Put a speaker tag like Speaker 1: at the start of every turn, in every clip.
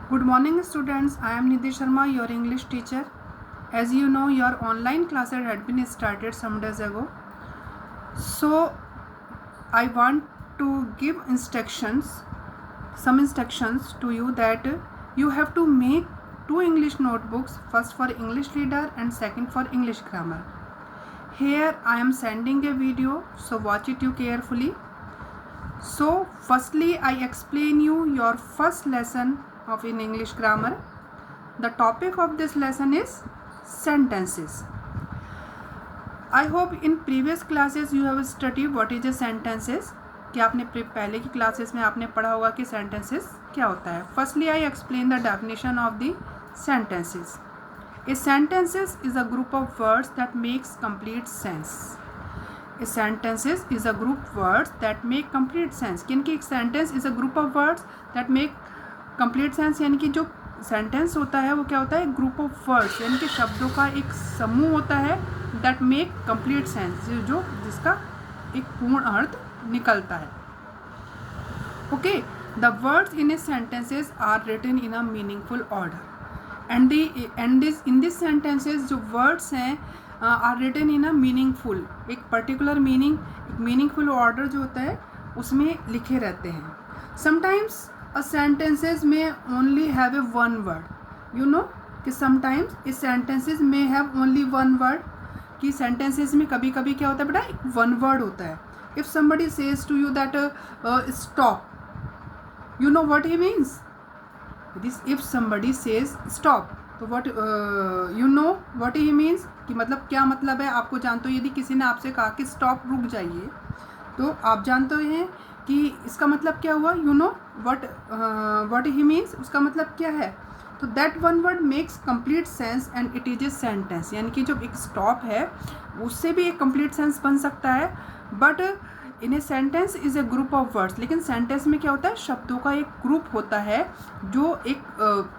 Speaker 1: Good morning, students. I am Nidhi Sharma, your English teacher. As you know, your online classes had been started some days ago. So, I want to give some instructions to you that you have to make two English notebooks, first for English reader and second for English grammar. Here I am sending a video, so watch it you carefully. So, firstly, I explain you your first lesson of in English grammar. The topic of this lesson is sentences. I hope in previous classes you have studied what is a sentences. कि आपने पहले की classes में आपने पढ़ा होगा कि sentences क्या होता है. Firstly, I explain the definition of the sentences. A sentences is a group of words that makes complete sense. A sentences is a group of words that make complete sense. क्योंकि एक sentence is a group of words that make complete sense, यानी कि जो sentence होता है वो क्या होता है, ग्रुप ऑफ वर्ड्स यानी कि शब्दों का एक समूह होता है दैट मेक कंप्लीट सेंस, जो जिसका एक पूर्ण अर्थ निकलता है. Okay, the words in a sentences are written in a meaningful order and in this sentences जो वर्ड्स हैं are written in a meaningful, एक पर्टिकुलर मीनिंगफुल ऑर्डर जो होता है उसमें लिखे रहते हैं. Sometimes a sentences may only have a one word. You know कि sometimes a sentences may have only one word. कि sentences में कभी कभी क्या होता है बेटा, one word होता है. If somebody says to you that stop, you know what he means. This if somebody says stop, तो what you know what he means, कि मतलब क्या मतलब है आपको जानते हो. यदि किसी ने आपसे कहा कि stop, रुक जाइए, तो आप जानते हैं कि इसका मतलब क्या हुआ. You know what he means, उसका मतलब क्या है. तो that one word makes complete sense and it is a sentence, यानी कि जो एक स्टॉप है उससे भी एक कंप्लीट सेंस बन सकता है. But in a sentence is a group of words, लेकिन सेंटेंस में क्या होता है, शब्दों का एक ग्रुप होता है जो एक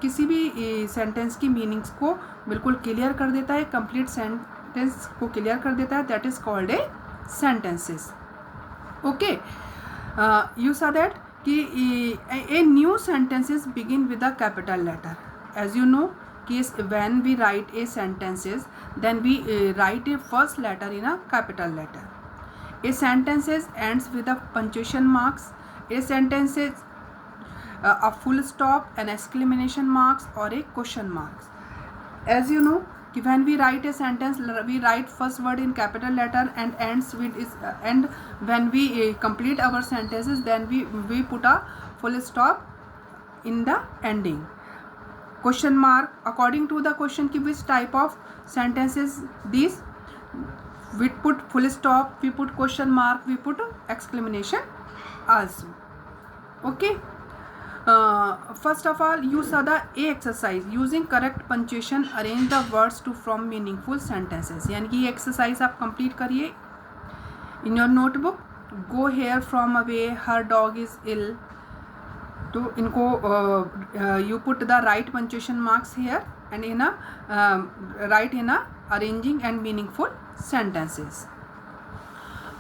Speaker 1: किसी भी सेंटेंस की मीनिंग्स को बिल्कुल क्लियर कर देता है, कंप्लीट सेंटेंस को क्लियर कर देता है. That is called A sentences. Okay, you saw that कि a new sentences begin with a capital letter. As you know कि when we write a sentences then we write a first letter in a capital letter. A sentences ends with a punctuation marks. A sentences a full stop, an exclamation marks or a question marks. As you know कि when we write a sentence we write first word in capital letter and ends with is and when we complete our sentences then we put a full stop in the ending. Question mark according to the question कि which type of sentences these, we put full stop, we put question mark, we put exclamation also. Okay. First of all, you saw the A exercise. Using correct punctuation, arrange the words to form meaningful sentences. यानी कि ये exercise आप complete करिए in your notebook. Go here from away. Her dog is ill. तो इनको you put the right punctuation marks here and in a write in a arranging and meaningful sentences.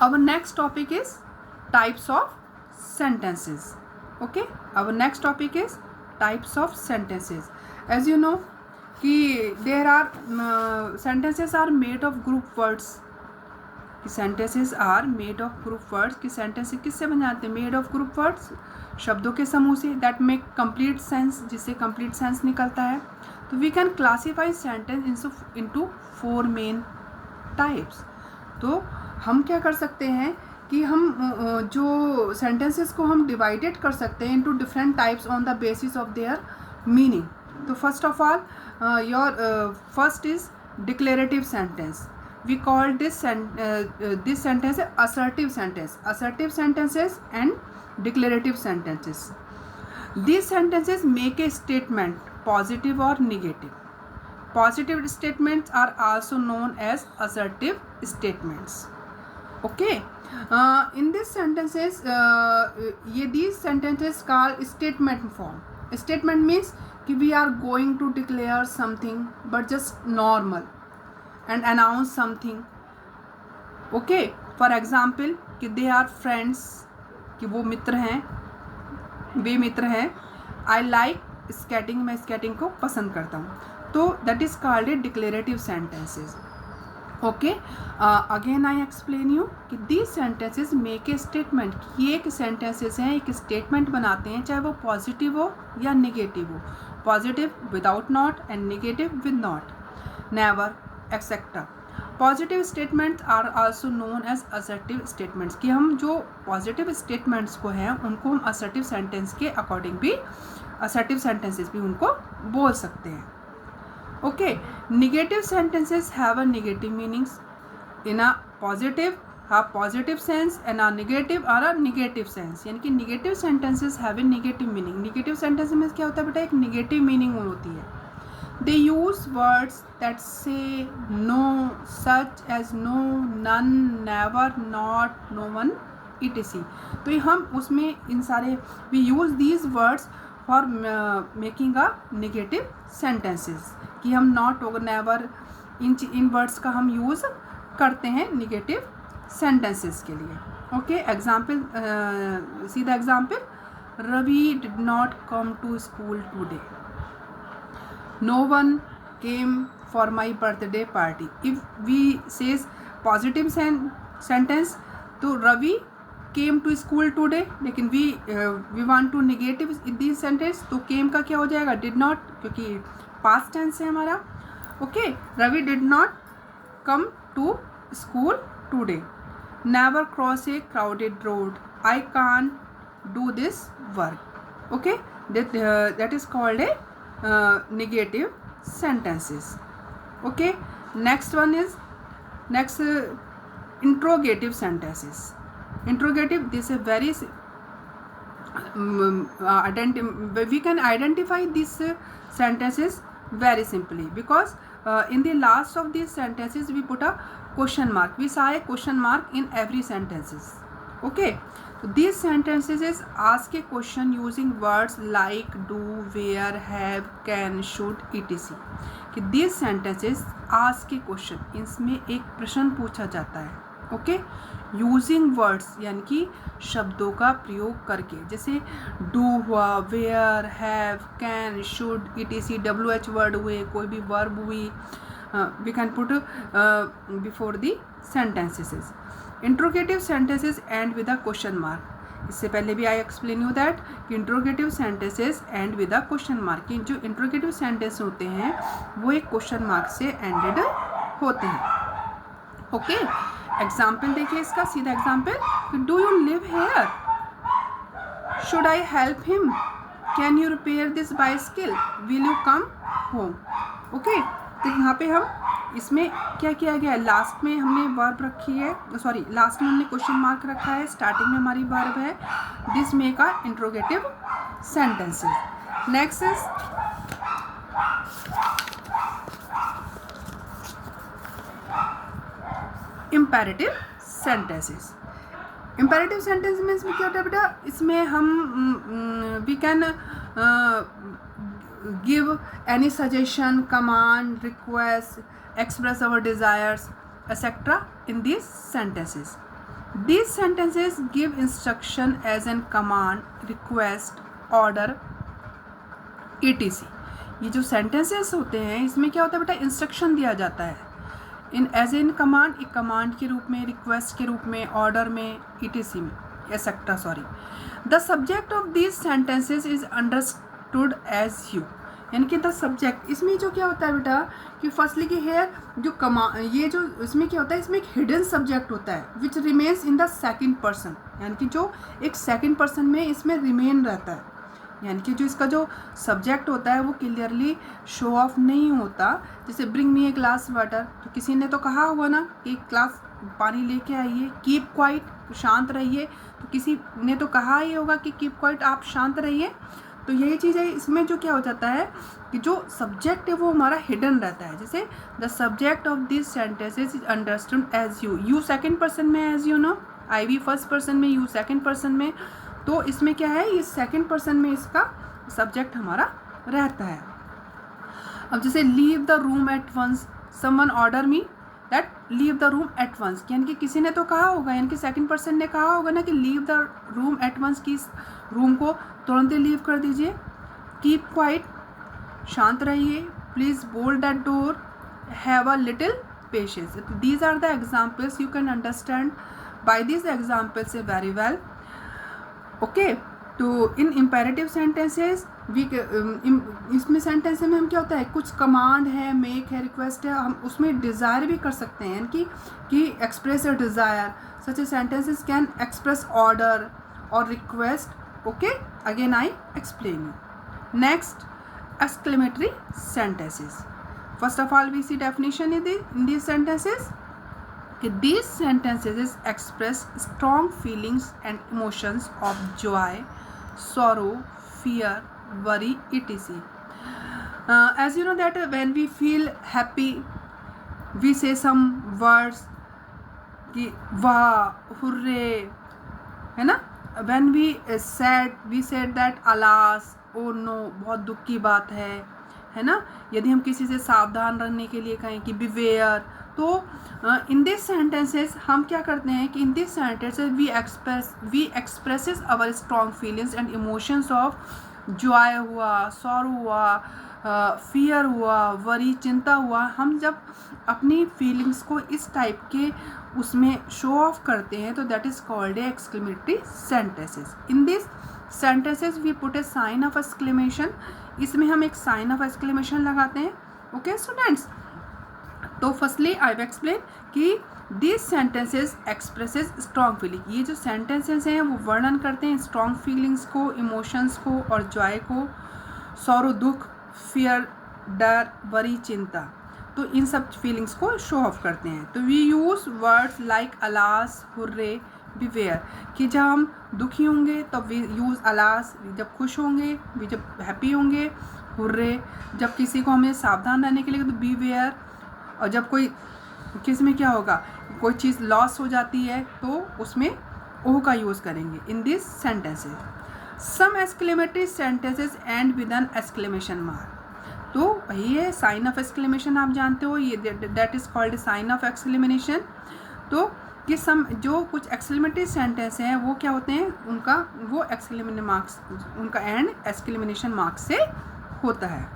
Speaker 1: Our next topic is types of sentences. Okay, our next topic is types of sentences. As you know कि there are sentences are made of group words. कि sentences are made of group words. कि sentences किससे बन जाते हैं, made of group words, शब्दों के समूह से, that make complete sense, जिससे complete sense निकलता है. तो we can classify sentence into four main types. तो हम क्या कर सकते हैं कि हम जो सेंटेंसेस को हम डिवाइडेड कर सकते हैं into different types on the basis of their meaning. तो first of all your first is declarative sentence. We call this sentence assertive sentence. Assertive sentences and declarative sentences. These sentences make a statement positive or negative. Positive statements are also known as assertive statements. Okay. In these sentences, these sentences called statement form. Statement means कि we are going to declare something but just normal and announce something. Okay. For example कि they are friends, कि वो मित्र हैं, वे मित्र हैं. I like skating, मैं skating को पसंद करता हूँ। तो that is called a declarative sentences. Okay, again I explain you कि these sentences make a statement, ये एक सेंटेंसेस हैं, एक स्टेटमेंट बनाते हैं, चाहे वो पॉजिटिव हो या निगेटिव हो। Positive without not and negative with not, never, etcetera. Positive statements are also known as assertive statements, कि हम जो पॉजिटिव स्टेटमेंट्स को हैं उनको हम असर्टिव सेंटेंस के अकॉर्डिंग भी, असर्टिव सेंटेंसेस भी उनको बोल सकते हैं। Okay, negative sentences have a negative meanings in a positive, have positive sense and a negative or a negative sense, यानी कि negative sentences have a negative meaning। negative sentence में क्या होता है बेटा, एक negative meaning होती है। they use words that say no, such as no, none, never, not, no one, etc। तो हम उसमें इन सारे we use these words for making a negative sentences, कि हम नॉट और नेवर इन वर्ड्स का हम यूज़ करते हैं निगेटिव सेंटेंसेस के लिए। Okay, example, see the example, Ravi did not come to school today, no one came for my birthday party. If we says positive sentence, तो Ravi came to school today, लेकिन we want to negative this sentence, तो came का क्या हो जाएगा, did not, क्योंकि past tense है हमारा। Okay, Ravi did not come to school today, never cross a crowded road, I can do this work. Okay, that is called a negative sentences. Okay, next one is interrogative sentences. Interrogative, this is very we can identify these sentences very simply because in the last of these sentences we put a question mark. We saw a question mark in every sentences. Okay, so these sentences ask a question using words like do, where, have, can, should, etc। कि these sentences ask a question, इसमें एक प्रश्न पूछा जाता है। Okay, using words यानी कि शब्दों का प्रयोग करके, जैसे डू हुआ, where, have, can, should, etc, WH word हुए, कोई भी वर्ब हुई, we can put before the sentences. Interrogative sentences end with a question mark. इससे पहले भी आई एक्सप्लेन यू दैट कि interrogative sentences end with a question mark, कि जो इंट्रोगेटिव सेंटेंस होते हैं वो एक क्वेश्चन मार्क से एंडेड होते हैं। ओके, एग्जाम्पल देखिए इसका, सीधा example, do you live here, should I help him, can you repair this bicycle, will you come home. Okay, तो यहाँ पे हम इसमें क्या किया गया है, लास्ट में हमने वर्ब रखी है, सॉरी लास्ट में हमने क्वेश्चन मार्क रखा है, स्टार्टिंग में हमारी वर्ब है, this make a interrogative sentences. Next is imperative sentences. Imperative sentence में इसमें क्या होता है बेटा, इसमें हम we can give any suggestion, command, request, express our desires, etc. in these sentences. These sentences give instruction as in command, request, order, etc. ये जो sentences होते हैं इसमें क्या होता है बेटा, इंस्ट्रक्शन दिया जाता है, इन एज इन कमांड, एक कमांड के रूप में, रिक्वेस्ट के रूप में, ऑर्डर में, etc में, etcetera. Sorry, the subject of these sentences is understood as you, यानी कि द सब्जेक्ट, इसमें जो क्या होता है बेटा कि फर्स्टली की हेयर जो ये जो इसमें क्या होता है, इसमें एक हिडन सब्जेक्ट होता है which remains in the second person, यानी कि जो एक सेकंड पर्सन में इसमें रिमेन रहता है, यानी कि जो इसका जो सब्जेक्ट होता है वो क्लियरली शो ऑफ नहीं होता। जैसे bring me a glass water, तो किसी ने तो कहा होगा ना कि एक ग्लास पानी लेके आइए, कीप क्वाइट, शांत रहिए, तो किसी ने तो कहा ही होगा कि कीप क्वाइट, आप शांत रहिए। तो यही चीज़ है, इसमें जो क्या हो जाता है कि जो सब्जेक्ट है वो हमारा हिडन रहता है। जैसे the subject of this sentences is understood as you, you second person में as you know, I we first person में, यू सेकंड पर्सन में, तो इसमें क्या है, ये सेकंड पर्सन में इसका सब्जेक्ट हमारा रहता है। अब जैसे leave the room at once, someone order me that leave the room at once, यानी कि किसी ने तो कहा होगा, यानी कि सेकंड पर्सन ने कहा होगा ना कि leave the room at once, कि इस रूम को तुरंत ही लीव कर दीजिए। कीप क्वाइट, शांत रहिए, please bolt that door, have a little patience. These are the examples you can understand by these examples very well. Okay, तो इन imperative sentences इसमें सेंटेंस में हम क्या होता है, कुछ कमांड है, मेक है, रिक्वेस्ट है, हम उसमें डिज़ायर भी कर सकते हैं, यानी कि express a desire. Such a sentences can express order और request. Okay, again I explain you. Next, exclamatory sentences. First of all, we see definition in these sentences. These sentences express strong feelings and emotions of joy, sorrow, fear, worry, etc. As you know that when we feel happy, we say some words कि वाह, hurray, है ना. When we said that alas, oh no, बहुत दुख की बात है ना. यदि हम किसी से सावधान रहने के लिए कहें कि बिवेयर, तो इन दिस सेंटेंसेस हम क्या करते हैं कि in this sentences we expresses our strong feelings and emotions of joy हुआ, सॉरो हुआ, फियर हुआ, वरी, चिंता हुआ. हम जब अपनी फीलिंग्स को इस टाइप के उसमें शो ऑफ करते हैं तो that is called A exclamatory sentences. In this sentences we put a sign of exclamation. इसमें हम एक sign of exclamation लगाते हैं. Okay students, तो firstly I will explain कि these sentences expresses strong feeling. ये जो sentences हैं वो वर्णन करते हैं strong feelings को, emotions को और joy को, sorrow दुख, fear डर, worry चिंता. तो इन सब फीलिंग्स को शो ऑफ करते हैं. तो we use words like alas, hurray, beware. कि जब हम दुखी होंगे तब वी यूज़ अलास, जब खुश होंगे, वी जब हैप्पी होंगे हुर्रे, जब किसी को हमें सावधान रहने के लिए तो बिवेयर, और जब कोई किस में क्या होगा, कोई चीज़ लॉस हो जाती है तो उसमें ओ का यूज़ करेंगे. In this sentences some exclamatory sentences end with an exclamation mark. तो वही है साइन ऑफ एक्सक्लेमेशन, आप जानते हो, ये that is called sign of exclamation. तो कि सम जो कुछ एक्सक्लेमेटरी सेंटेंस हैं वो क्या होते हैं, उनका वो एक्सक्लेमेशन मार्क्स, उनका एंड एक्सक्लेमेशन मार्क्स से होता है.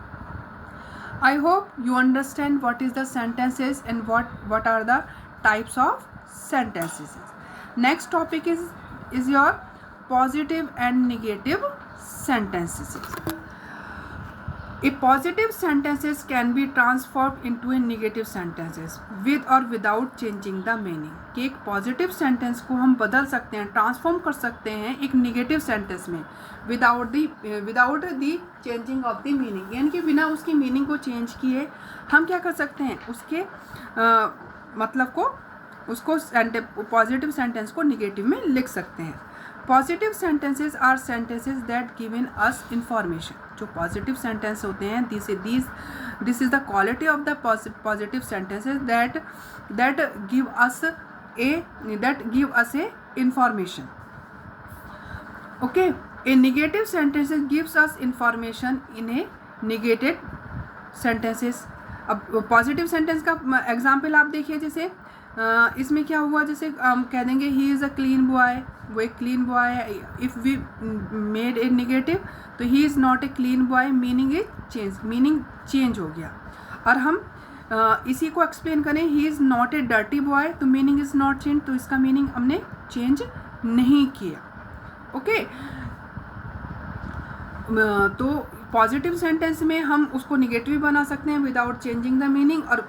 Speaker 1: I hope you understand what is the sentences and what are the types of sentences. Next topic is your positive and negative sentences. A positive sentences can be transformed into a negative sentences with or without changing the meaning. कि एक positive sentence को हम बदल सकते हैं, transform कर सकते हैं एक नेगेटिव सेंटेंस में without the changing of the meaning. यानी कि बिना उसकी मीनिंग को चेंज किए हम क्या कर सकते हैं, उसके मतलब को, उसको पॉजिटिव सेंटेंस को नेगेटिव में लिख सकते हैं. Positive sentences are sentences that given us information. जो पॉजिटिव सेंटेंस होते हैं, this is the quality of the positive sentences that give us a information. Okay, a negative sentences gives us information in a negated sentences. अब positive sentence का example आप देखिए, जैसे इसमें क्या हुआ, जैसे हम कह देंगे he is a clean boy, वो एक क्लीन बॉय है. If we made a negative तो he is not a clean boy, meaning is change, meaning change हो गया. और हम इसी को एक्सप्लेन करें, he is not a dirty boy, तो मीनिंग इज़ नॉट चेंज, तो इसका मीनिंग हमने चेंज नहीं किया. ओके, तो पॉजिटिव सेंटेंस में हम उसको निगेटिव बना सकते हैं विदाउट चेंजिंग द मीनिंग, और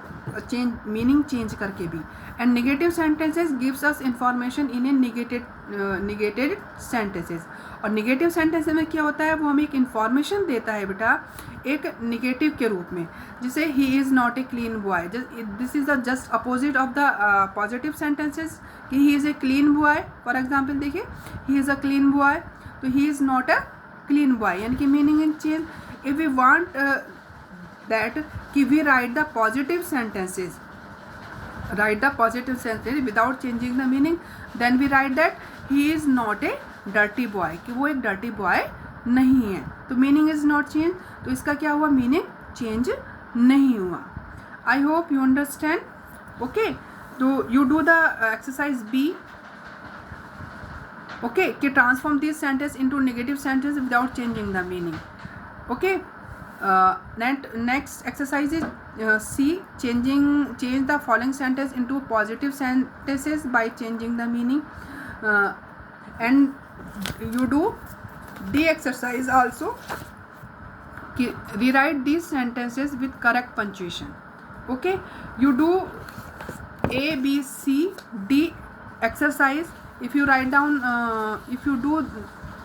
Speaker 1: मीनिंग चेंज करके भी. And negative sentences gives us information in a negated sentences. और नेगेटिव सेंटेंस में क्या होता है, वो हमें एक इन्फॉर्मेशन देता है बेटा एक नेगेटिव के रूप में. जैसे he is not a clean boy, this is the just opposite of the positive sentences कि he is a clean boy. For example देखिए, he is a clean boy, तो he is not a clean boy, यानी कि meaning in change. If we want that कि we write the positive sentences, without changing the meaning, then we write that he is not a dirty boy, कि वो एक dirty boy नहीं है, तो meaning is not change, तो इसका क्या हुआ, मीनिंग चेंज नहीं हुआ. I hope you understand. Okay, तो you do the exercise B. Okay, कि transform this sentence into negative sentence without changing the meaning. Okay. Next exercise is C. Change the following sentence into positive sentences by changing the meaning. And you do D exercise also. Rewrite these sentences with correct punctuation. Okay. You do A, B, C, D exercise. If you write down, if you do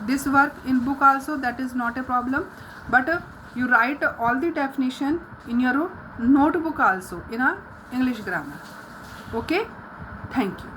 Speaker 1: this work in book also, that is not a problem. But you write all the definition in your notebook also in a English grammar. Okay. Thank you.